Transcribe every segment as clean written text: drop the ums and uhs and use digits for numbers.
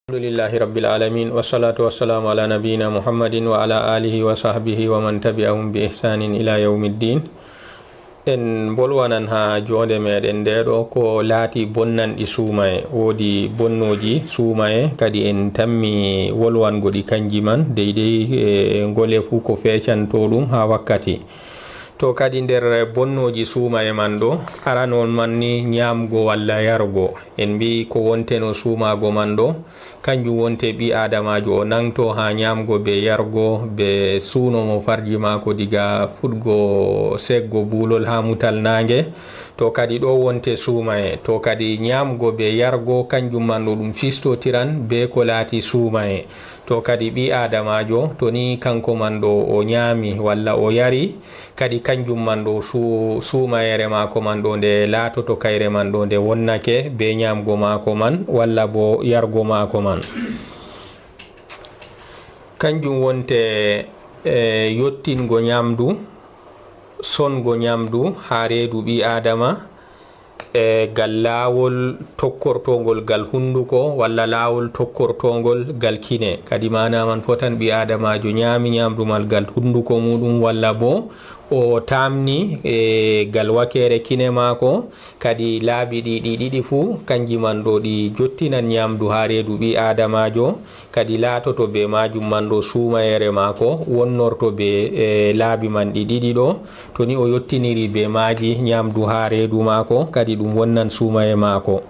Alhamdulillahi rabbil alamin wassalatu wassalamu ala nabiyyina Muhammadin wa ala alihi wa sahbihi wa man tabi'ahum bi ihsanin ila yawmiddin. En bolwanan ha jonde meɗen ndeɗo ko laati bonnan ɗi suumaye, wodi bonnoji suumaye kadi en tammi wolwango ɗi kanji man deydey ngole fu ko fecanto ɗum ha wakkati. To kadi nder bonnoji suumaye man ɗo aranon man ni ñamgo walla yargo. En mbi ko wonteno suumago man ɗo kanjum wonte ɓi adamajo o nangto ha ñamgo be yargo be suunomo farji mako diga fuɗgo seggo bulol ha mutal nangue. To kadi ɗo wonte suumaye. To kadi ñamgo be yargo kanjum man ɗo ɗum fistotiran be ko laati suumaye. To kadi ɓi adamajo to ni kanko man ɗo o ñaami walla o yari kadi kanjum man ɗo suumayere mako man ɗo nde laatoto kayre man ɗo nde wonnake be ñamgo mako man walla bo yargo mako man. Kanjum wonte yottingo ñamdu, songo ñamdu ha reedu ɓi adama gal laawol tokkortogol gal hunduko walla laawol tokkortogol gal kine. Kadi mana man fotan ɓi adamajo ñaami ñamdumal gal hunduko muɗum walla bo o tamni gal wakere kine mako. Kadi laabi ɗiɗi fu kanji man ɗo ɗi jottinan ñamdu ha reedu ɓi adamajo. Kadi laatoto be majum man ɗo suumayere mako wonnorto be laabi man ɗiɗi ɗo. To ni o yottiniri be maji ñamdu ha reedu mako kadi ɗum wonnan suumaye mako.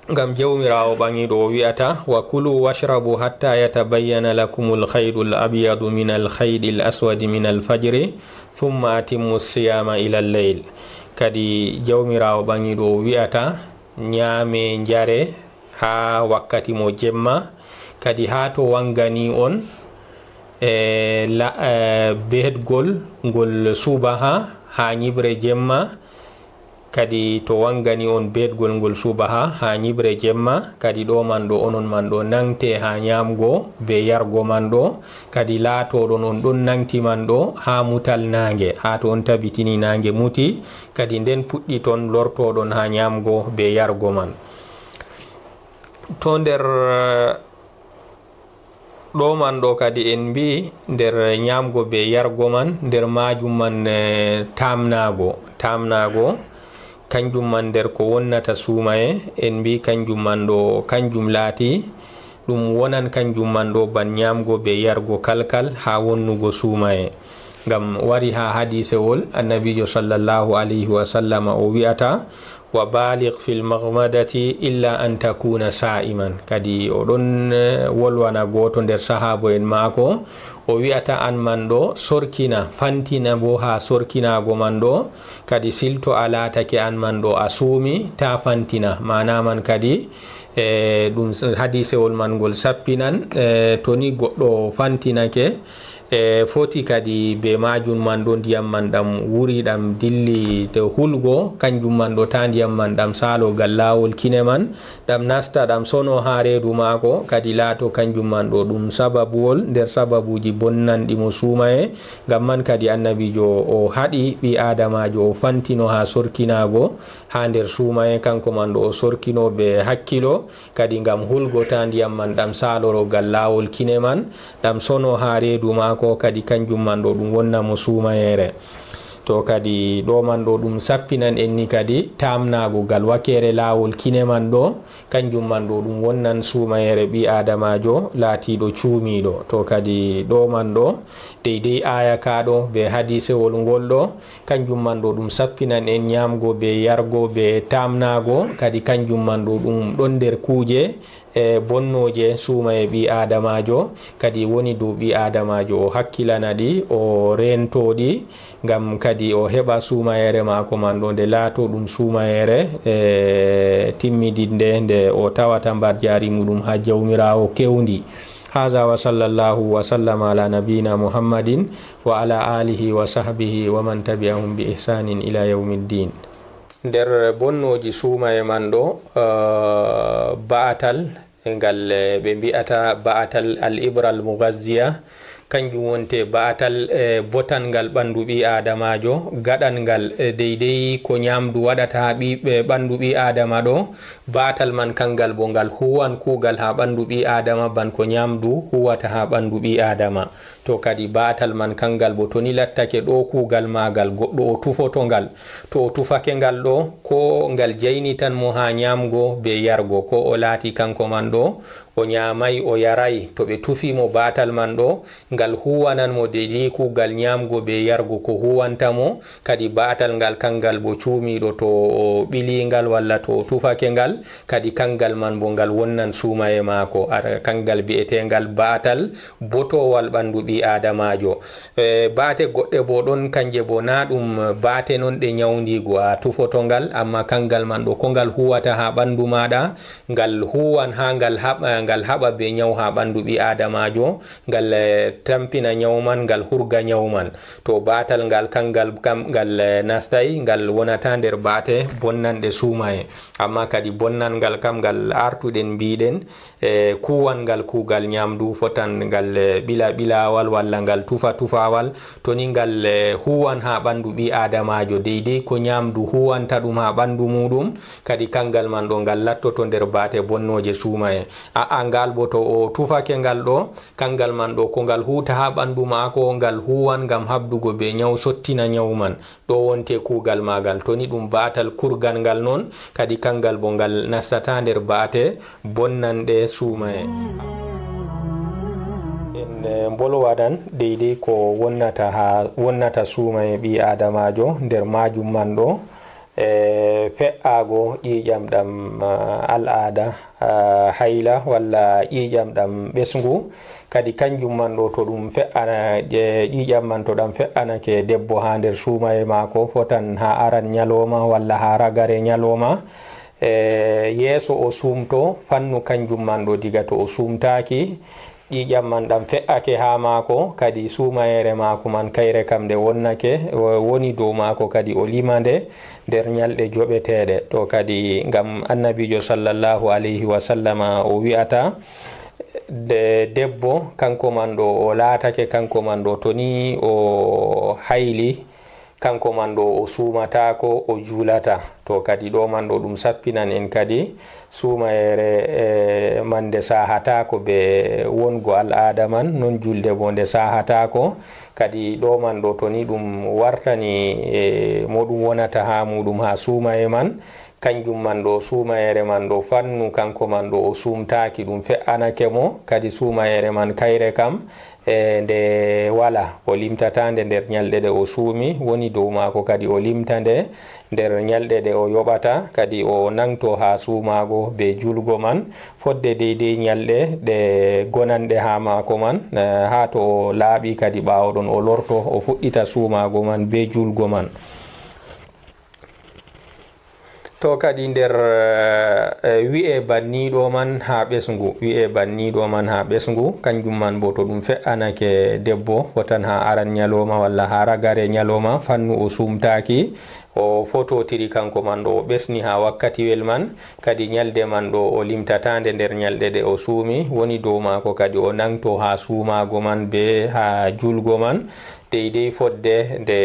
Ngam jawmirawo ɓangiɗo o wi'ata wa kulu washrabu hatta yatabayyana lakumul khaydul abyadu min al khaydil aswadi min al fajri thumma atimmu siyama ila al layl. Kadi jawmirawo ɓangiɗo o wi'ata ñaame jare ha wakkati mo jemma kadi ha to wangani on behetgol ngol subaha ha ñibre jemma. Kadi to wangani on beetgol ngol subaha ha ñibre jemma kadi ɗo man ɗo onon man ɗo nangte ha ñamgo be yargo man ɗo. Kadi laatoɗo non ɗon nangti man ɗo ha mutal nangue ha to on tabitini nangue muti kadi nden puɗɗi ton lortoɗon ha ñamgo be yargo man. To nder ɗo man ɗo kadi en mbi nder ñamgo be yargo man nder majum man tamnago kanjum man nder ko wonnata suumaye en mbi kanjum man ɗo kanjum laati ɗum wonan kanjum man ɗo ban ñamgo be yargo kalkal ha wonnugo suumaye. Ngam wari ha hadisewol annabijo sallallahu alayhi wa sallama o wi'ata wa baligh fil maghmadati illa an takuna sa'iman. Kadi oɗon wolwana goto nder sahabo en maako o wi'ata an man ɗo sorkina fantina bo ha sorkinago man ɗo kadi silto a laatake an man ɗo a suumi ta fantina. Mana man kadi ɗum hadisewol man ngol sappinan to ni goɗɗo fantinake foti kadi be majum man ɗo ndiyam man ɗam wuri ɗam dilli de hulgo kanjum man ɗo ta ndiyam man ɗam salo gal lawol kine man ɗam nasta ɗam sono ha reedu mako kadi laato kanjum man ɗo ɗum sababuwol nder sababuji bonnanɗi mo suumaye. Ngam man kadi annabijo o haɗi ɓi adamajo o fantino ha sorkinago ha nder suumaye kanko man ɗo o sorkino be hakkilo kadi ngam hulgo ta ndiyam man ɗam saloro gal lawol kine man ɗam sono ha reedu mako kadi kanjum man ɗo ɗum wonna mo suumayere. To kadi ɗo man ɗo ɗum sappinan en ni kadi tamnago gal wakere lawol kine man ɗo kanjum man ɗo ɗum wonnan suumayere ɓi adamajo laatiɗo cuumiɗo. To kadi ɗo man ɗo deydey aya kaɗo be hadisewol ngol ɗo kanjum man ɗo ɗum sappinan en ñamgo be yargo be tamnago kadi kanjum man ɗo ɗum ɗon nder kuje bonnoje suumaye ɓi adamajo. Kadi woni dow ɓi adamajo o hakkilana ɗi o rentoɗi ngam kadi o heɓa suumayere mako man ɗo nde laato ɗum suumayere timmidinde nde o tawata mbar jari muɗum ha jawmirawo kewndi. Haza wa sallallahu wa sallama ala nabina Muhammadin wa ala alihi wa sahbihi wa man tabi'ahum bi ihsanin ila yawmiddin. Nder bonnoji suumaye man ɗo ba'atal ngal ɓe mbi'ata ba'atal al ibra al mughazziya kanjum wonte batal botan ngal ɓandu ɓi adamajo gaɗan ngal deydey ko ñamdu waɗata ha ɓandu ɓi adama ɗo batal man kangal bo ngal huwan kugal ha ɓandu ɓi adama ban ko ñamdu huwata ha ɓandu ɓi adama. to kadi batal man kangal bo toni lattake ɗo kugal magal goɗɗo o tufoto ngal to o tufake ngal ɗo ko ngal jaynitan mo ha ñamgo be yargo ko o laati kanko man ɗo o ñamay o yaray to ɓe tufimo batal man ɗo ngal huwanan mo deydey kugal ñamgo be yargo ko huwantamo kadi batal ngal kangal bo cuumiɗo to o ɓilingal walla to o tufake ngal kadi kangal man bo ngal wonnan suumaye maako ara kangal bi'etengal batal botowal ɓandu ɓi adamajo. baate goɗɗe bo ɗon kanje bo na ɗum baate non ɗe ñawdigo a tufoto ngal amma kangal man ɗo ko ngal huwata ha ɓandu maɗa ngal huwan ha ngal haɓa be ñaw ha ɓandu ɓi adamajo ngal tampina ñaw man ngal hurga ñaw man. to batal ngal kangal kam ngal nastay ngal wonata nder baate bonnanɗe suumaye amma kadi bonnan ngal kam ngal artuɗen mbiɗen kuwan ngal kugal ñamdu fotan ngal ɓila ɓilawal walla ngal tufa tufawal toni ngal huwan ha ɓandu ɓi adamajo deydey ko ñamdu huwanta ɗum ha ɓandu muɗum kadi kangal man ɗo ngal lattoto nder baate bonnoje suumaye. ngal bo to o tufake ngal ɗo kangal man ɗo ko ngal huta ha ɓandu maako ngal huwan ngam habdugo be ñaw sottina ñaw man ɗo wonte kugal magal toni ɗum batal kurgal ngal non kadi kangal bo ngal nastata nder baate bonnanɗe suumaye. en bolwaɗan deydey ko wonnata suumaye ɓi adamajo nder majum man ɗo fe'ago ƴiƴam ɗam al'ada hayla walla ƴiƴam ɗam ɓesngu kadi kanjum man ɗo to ɗum fe'ana ƴiƴam man to ɗam fe'anake debbo ha nder suumaye maako fotan ha aran ñaloma walla ha ragare ñaloma yeeso o sumto fannu kanjum man ɗo diga to o sumtaki ƴiƴam man ɗam fe'ake ha maako kadi suumayere maako man kayre kam nde woni dow maako kadi o limande nder ñalɗe joɓeteɗe to kadi ngam annabijo sallallahu alayhi wa sallama o wi'ata debbo kanko man ɗo o laatake kanko man ɗo toni o hayli kanko man ɗo o suumatako o juulata to kadi ɗo man ɗo ɗum sappinan en kadi suumayere man nde sahatako be wongo al'ada man non julde bo nde sahatako kadi ɗo man ɗo toni ɗum wartani moɗum wonata ha muɗum ha suumaye man kanjum man ɗo suumayere man ɗo fannu kanko man ɗo o sumtaki ɗum fe'anake mo kadi suumayere man kayre kam nde wala o limtata nde nder ñalɗe ɗe o suumi woni dow maako kadi o limta nde nder ñalɗe ɗe o yoɓata kadi o nangto ha suumago be julgo man fodde deydey ñalɗe ɗe gonanɗe ha maako man ha to o laaɓi kadi ɓawoɗon o lorto o fuɗɗita suumago man be julgo man. to kadi nder wi'e banniɗo man ha ɓesngu kanjum man bo to ɗum fe'anake debbo fotan ha aran ñaloma walla ha ragare ñaloma fannu o sumtaki o fototiri kanko man ɗo o ɓesni ha wakkatiwel man kadi ñalde man ɗo o limtatande nder ñalɗe ɗe o suumi woni dow maako kadi o nangto ha suumago man be ha julgo man deydey fodde nde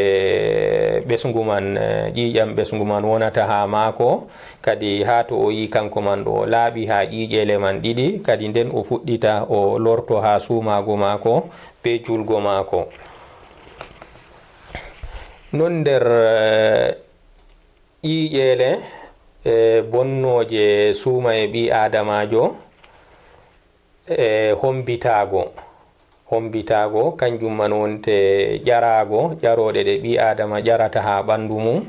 ɓesngu man ƴiƴam ɓesngu man wonata ha maako kadi ha to o yi kanko man ɗo o laaɓi ha ƴiƴele man ɗiɗi kadi nden o fuɗɗita o lorto ha suumago maako be julgo maako. non nder ƴiƴele bonnoje suuma e ɓi adamajo hombitago kanjum man wonte ƴaroɗe ɗe ɓi adama ƴarata ha ɓandu mum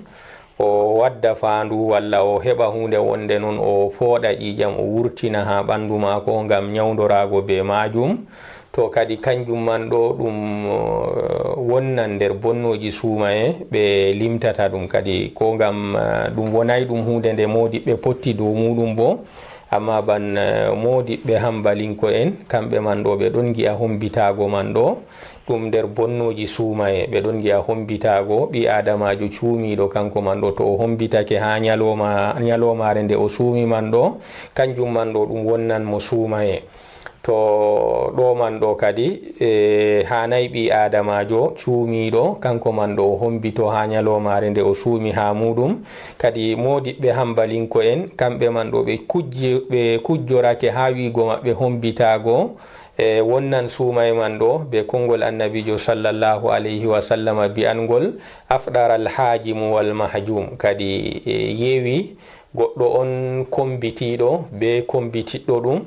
o wadda fandu walla o heɓa hunde wonde non o fooɗa ƴiƴam o wurtina ha ɓandu mako ngam ñawdorago be majum to kadi kanjum man ɗo ɗum wonnan nder bonnoji suumaye ɓe limtata ɗum kadi ko ngam ɗum wonay ɗum hunde nde modiɓɓe potti dow muɗum bo amma ban modiɓɓe hambalinko en kamɓe man ɗo ɓe ɗon gi'a hombitago man ɗo ɗum nder bonnoji suumaye ɓe ɗon gi'a hombitago ɓi adamajo cuumiɗo kanko man ɗo to o hombitake ha ñalomare nde o suumi man ɗo kanjum man ɗo ɗum wonnan mo suumaye to ɗo man ɗo kadi hanay ɓi adamajo cuumiɗo kanko man ɗo hombito ha ñalomare nde o suumi ha muɗum. kadi modiɓɓe hambalinko en kamɓe man ɗo ɓe kujjorake ha wigo maɓɓe hombitago wonnan suumay man ɗo be kongol annabijo sallallahu alayhi wa sallam bi'angol afdara alhajimu wal mahjum. kadi yewi goɗɗo on kombitiɗo be kombitiɗɗo ɗum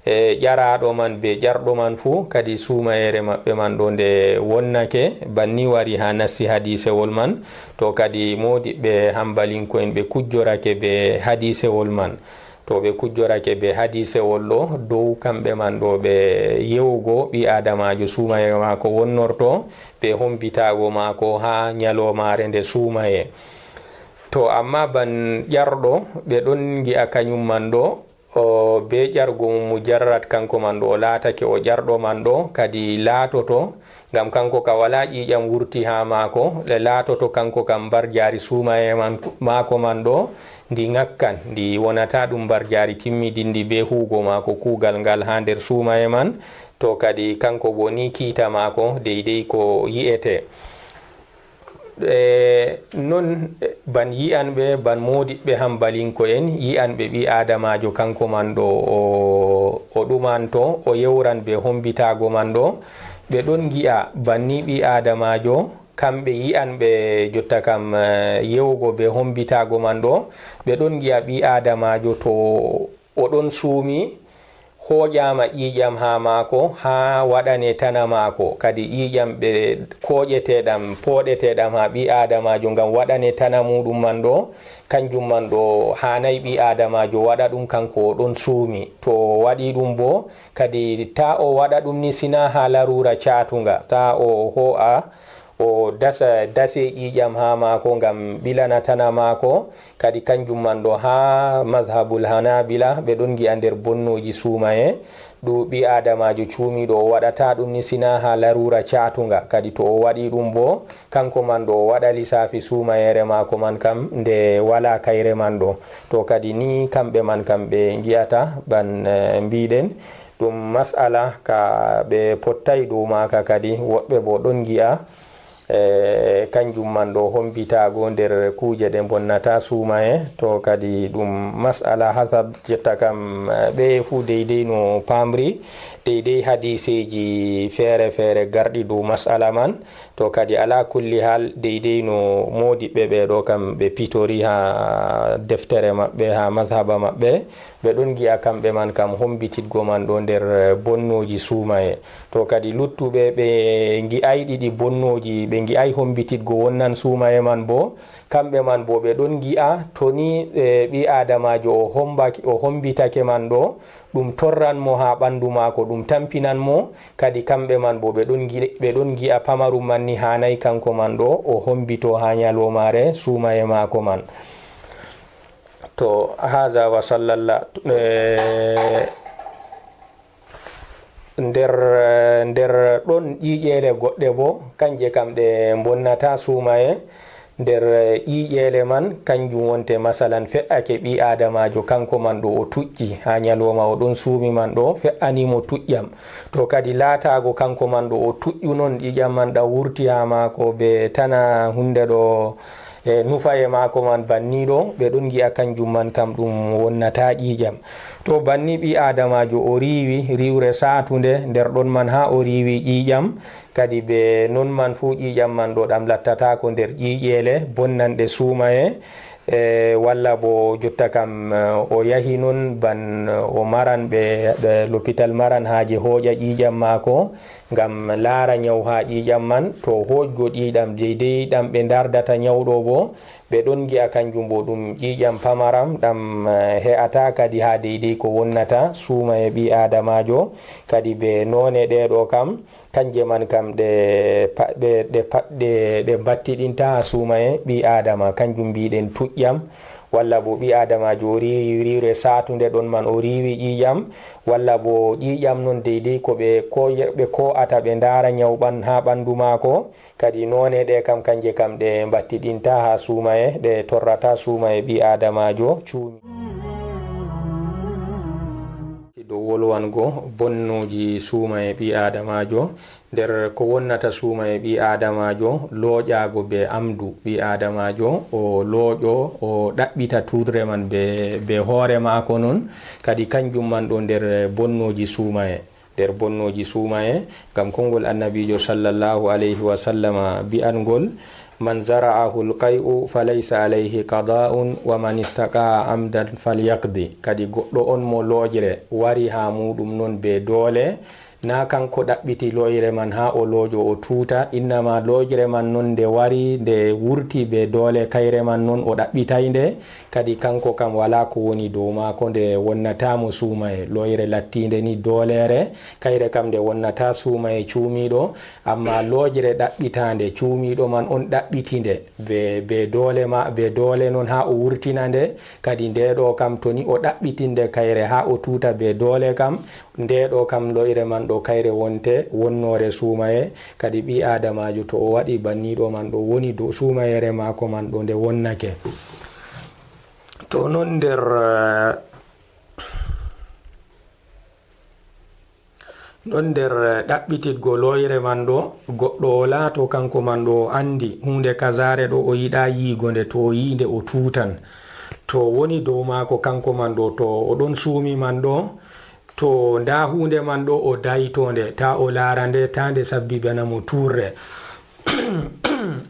ƴaraɗo man be ƴarɗo man fu kadi suumayere maɓɓe man ɗo nde wonnake banni wari ha nassi hadisewol man. to kadi modiɓɓe hambalinko en ɓe kujjorake be hadisewol man. to ɓe kujjorake be hadisewol ɗo dow kamɓe man ɗo ɓe yewugo ɓi adamajo suumaye mako wonnorto ɓe hombitago mako ha ñalomare nde suumaye. to amma ban ƴarɗo ɓe ɗon gi'a kañum man ɗo be ƴargo mujarrat kanko man ɗo o laatake o ƴarɗo man ɗo kadi laatoto ngam kanko ka wala ƴiƴam wurti ha maako le laatoto kanko kam mbar jaari suumaye man maako man ɗo ndi ŋakkan ndi wonata ɗum mbar jaari timmidindi be huugo maako kuugal ngal ha nder suumaye man. to kadi kanko bo ni kiita maako deydey ko yi'ete. non ban yi'anɓe ban modiɓɓe hambalinko en yi'anɓe ɓi adamajo kanko man ɗo o ɗumanto o yewran be hombitago man ɗo ɓe ɗon gi'a banni ɓi adamajo kamɓe yi'anɓe jotta kam yewugo be hombitago man ɗo ɓe ɗon gi'a ɓi adamajo to o ɗon suumi hoƴama ƴiƴam ha maako ha waɗane tana maako kadi ƴiƴam ɓe koƴeteɗam poɗeteɗam ha ɓi adamajo ngam waɗane tana muɗum man ɗo kanjum man ɗo hanayi ɓi adamajo waɗa ɗum kanko o ɗon suumi. to waɗi ɗum bo kadi ta o waɗa ɗum ni sina ha larura catunga ta o ho'a o dase ƴiƴam ha maako ngam ɓilana tana maako kadi kanjum man ɗo ha madhabul hanabila ɓe ɗon gi'a nder bonnoji suumaye ɗo ɓi adamajo cuumiɗo o waɗata ɗum ni sina ha larura catunga kadi to o waɗi ɗum bo kanko man ɗo o waɗa lissafi suumayere maako man kam nde wala kayre man ɗo. to kadi ni kamɓe man kam ɓe gi'ata ban mbiɗen ɗum masala ka ɓe pottay ɗo maka kadi woɓɓe bo ɗon gi'a kanjum man ɗo hombitago nder kuje ɗe bonnata suumaye. to kadi ɗum masala hasab jetta kam ɓe fu deydey no pamri deydey hadiseji feere feere garɗi dow masala man. to kadi ala kulli hal deydey no modiɓɓe ɓeɗo kam ɓe pitori ha deftere maɓɓe ha mazhaba maɓɓe ɓe ɗon gi'a kamɓe man kam hombititgo man ɗo nder bonnoji suumaye. to kadi luttuɓe ɓe gi'ay ɗiɗi bonnoji ɓe gi'ay hombititgo wonnan suumaye man bo kamɓe man bo ɓe ɗon gi'a to ni ɓi adamajo o hombitake man ɗo ɗum torran mo ha ɓandu mako ɗum tampinan mo kadi kamɓe man bo ɓe ɗon gi'a pamarum man ni hanayi kanko man ɗo o hombito ha ñalomare suumaye mako man. to haza wa sallallah nder ɗon ƴiƴele goɗɗe bo kanje kam ɗe bonnata suumaye. nder ƴiƴele man kanjum wonte masalan fe'ake ɓi adamajo kanko man ɗo o tuƴƴi ha ñaloma o ɗon suumi man ɗo fe'animo tuƴƴam. to kadi laatago kanko man ɗo o tuƴƴu non ƴiƴam man ɗa wurti ha mako ɓe tana hunde ɗo nufaye mako man banniɗo ɓe ɗon gi'a kanjum man kam ɗum wonnata ƴiƴam. to banni ɓi adamajo o riwi riwre satunde nder ɗon man ha o riwi ƴiƴam kadi ɓe non man fu ƴiƴam man ɗo ɗam lattatako nder ƴiƴele bonnanɗe suumaye walla bo jotta kam o yahi non ban o maran ɓe l'hôpital maran haje hoƴa ƴiƴam mako ngam laara ñaw ha ƴiƴam man. to hoƴgo ƴiƴam deydey ɗam ɓe dardata ñawɗo bo ɓe ɗon gi'a kanjum bo ɗum ƴiƴam pamaram ɗam he'ata kadi ha deydey ko wonnata suumaye ɓi adamajo kadi ɓe none ɗeɗo kam kanje man kam ɗe battiɗinta ha suumaye ɓi adama kanjum mbiɗen tuƴƴam walla bo ɓi adamajo o riwi riwre satunde ɗon man o riwi ƴiƴam walla bo ƴiƴam non deydey ko ɓe ko'ata ɓe ndara ñawɓan ha ɓandu mako kadi none ɗe kam kanje kam ɗe battiɗinta ha suumaye ɗe torrata suumaye ɓi adamajo cuumi dow wolwango bonnoji suumaye ɓi adamajo nder ko wonnata suumaye ɓi adamajo looƴago be amdu ɓi adamajo o looƴo o ɗaɓɓita tudre man be hoore maako non kadi kanjum man ɗo nder bonnoji suumaye ngam kongol annabijo sallallahu alayhi wa sallama bi'angol man zara'ahu alqai'u falaysa alayhi qada'un wa man istaqa'a amdan falyaqdi. Kadi goɗɗo on mo loojire wari ha muɗum non be doole na kanko ɗaɓɓiti loyre man ha o loojo o tuuta, innama loojire man non nde wari nde wurti be doole kayre man non o ɗaɓɓitayde, kadi kanko kam wala ko woni dow maako nde wonnatamo suumaye. Loyre lattinde ni doolere kayre kam nde wonnata suumaye cuumiɗo, amma loojire ɗaɓɓitande cuumiɗo man on ɗaɓɓitinde be doole non ha o wurtina nde, kadi ndeɗo kam to ni o ɗaɓɓitinde kayre ha o tuuta be doole kam, ndeɗo kam loyre man ɗo kayre wonte wonnore suumaye. Kadi ɓi adamajo to o waɗi banniɗo man ɗo woni dow suumayere maako man ɗo nde wonnake. To non nder ɗaɓɓititgo loyre man ɗo goɗɗo o laato kanko man ɗo andi hunde kazare ɗo o yiɗa yiigo nde, to o yinde o tutan, to woni dow maako kanko man ɗo to o ɗon suumi man ɗo, to nda hunde man ɗo o daytonde ta o laara nde, ta nde sabbibana mo turre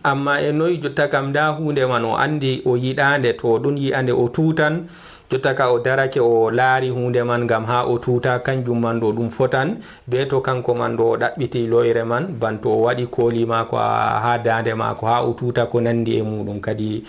amma e noyi jotta kam nda hunde man o andi o yiɗande, to ɗum yi'ande o tutan, jotta ka o darake o laari hunde man gam ha o tuta, kanjum man ɗo ɗum fotan be to kanko man ɗo o ɗaɓɓiti loyre man banto o waɗi kooli mako ha dande mako ha o tuta ko nandi e muɗum. Kadi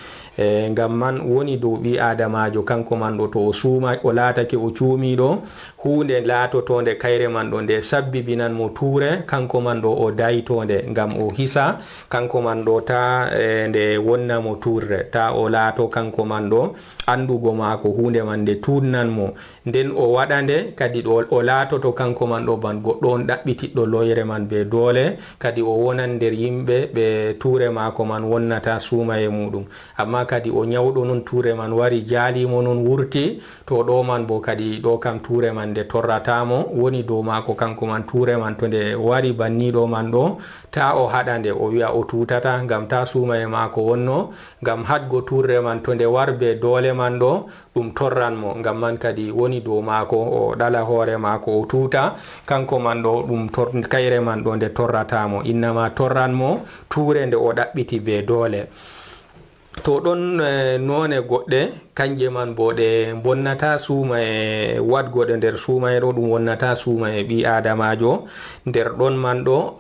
gam man woni dow ɓi adamajo kanko man ɗo to o suuma o laatake o cuumiɗo, hunde laatotonde kayre man ɗo nde sabbibinan mo tuure, kanko man ɗo o daytonde gam o hisa kanko man ɗo ta nde wonna mo turre, ta o laato kanko man ɗo andugo mako hunde man nde tunnan mo, nden o waɗa nde kadi o laatoto kanko man ɗo ban goɗɗo on ɗaɓɓitiɗɗo loyre man be doole, kadi o wonan nder yimɓe ɓe tuure mako man wonnata suumaye muɗum. Amma kadi o nyawɗo non tuure man wari jaalimo non wurti, to ɗo man bo kadi ɗo kam tuure man nde torratamo, woni dow mako kanko man tuure man to nde wari banniɗo man ɗo ta o haɗa nde o wi'a o tutata gam ta suumaye mako wonno, gam hadgo tuure man to nde warbe doole man ɗo ɗum torran mo, gam man kadi woni dow mako o ɗala hoore mako o tuta, kanko man ɗo ɗum kayre man ɗo nde torratamo, innama torran mo tuure nde o ɗaɓɓiti be doole. To ɗon none goɗɗe kanje man bo ɗe bonnata suumaye, wadgoɗe nder suumaye ɗo ɗum wonnata suumaye ɓi adamajo. Nder ɗon man ɗo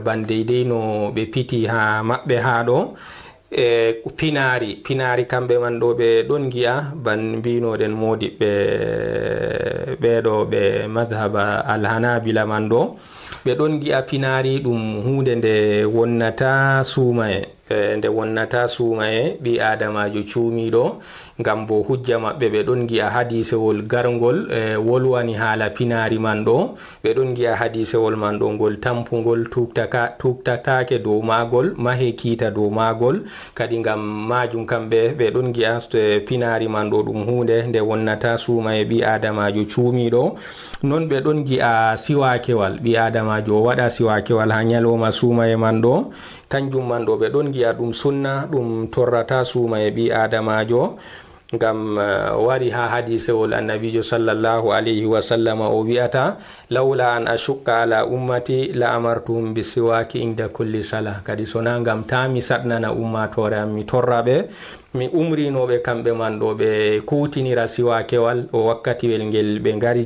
bandeydey no ɓe piti ha maɓɓe ha ɗo pinari kamɓe man ɗo ɓe ɗon gi'a ban mbinoɗen modiɓɓe ɓeɗo ɓe madhaba alhanabila man ɗo ɓe ɗon gi'a pinari ɗum hunde nde wonnata suumaye ɓi adamajo cuumiɗo, ngam bo hujja maɓɓe ɓe ɗon gi'a hadisewol gargol wolwani haala pinari man ɗo, ɓe ɗon gi'a hadisewol man ɗo ngol tampugol tuktatake dow magol, mahe kiita dow magol, kadi ngam majum kamɓe ɓe ɗon gi'a pinari man ɗo ɗum hunde nde wonnata suumaye ɓi adamajo cuumiɗo. Non ɓe ɗon gi'a siwakewal, ɓi adamajo waɗa siwakewal ha nyaloma suumaye man ɗo, kanjum man ɗo ɓe ɗon gi'a ɗum sunna, ɗum torrata suumaye ɓi adamajo, ngam wari ha hadisewol annabijo sallallahu alayhi wa sallam o wi'ata lawla an ashukka ala ummati la amartuhum bisiwaki inda kulli salah. Kadi sona ngam ta mi saɗnana ummatore am mi torra ɓe, mi umrinoɓe kamɓe man ɗo ɓe kutinira siwakewal o wakkatiwel ngel ɓe ngari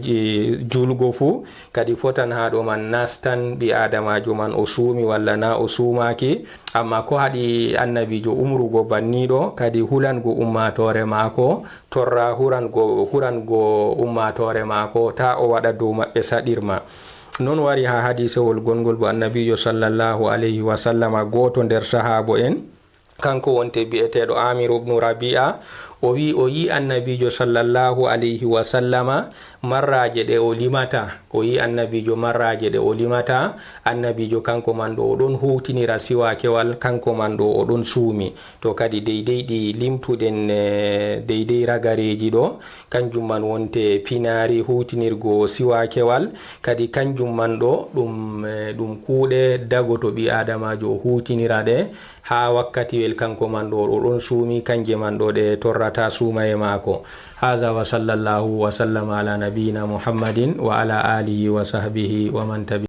julgo fu, kadi fotan ha ɗo man nastan ɓi adamajo man o suumi walla na o suumaki, amma ko haɗi annabijo umrugo banniɗo kadi hulango ummatore mako torra hurango ummatore mako ta o waɗa dow maɓɓe saɗirma. Non wari ha hadisewol gongol bo annabijo sallallahu alayhi wa sallama goto nder sahabo en kanko wonte bi'eteɗo Amir ibn Rabi'a o wi o yi annabijo sallallahu alayhi wa sallama marraje ɗe o limata, o yi annabijo marraje ɗe o limata, annabijo kanko man ɗo o ɗon hutinira siwakewal, kanko man ɗo o ɗon suumi. To kadi deydey ɗi limtuɗen deydey ragareji ɗo kanjum man wonte pinari hutinirgo siwakewal, kadi kanjum man ɗo ɗum kuuɗe dagoto ɓi adamajo o hutinira ɗe ha wakkatiwel kanko man ɗo o ɗon suumi, kanje man ɗo ɗe torrata suumaye maako. haza wa sallallahu wa sallama ala nabiyina muhammadin wa ala alihi wa sahbihi wa man tabi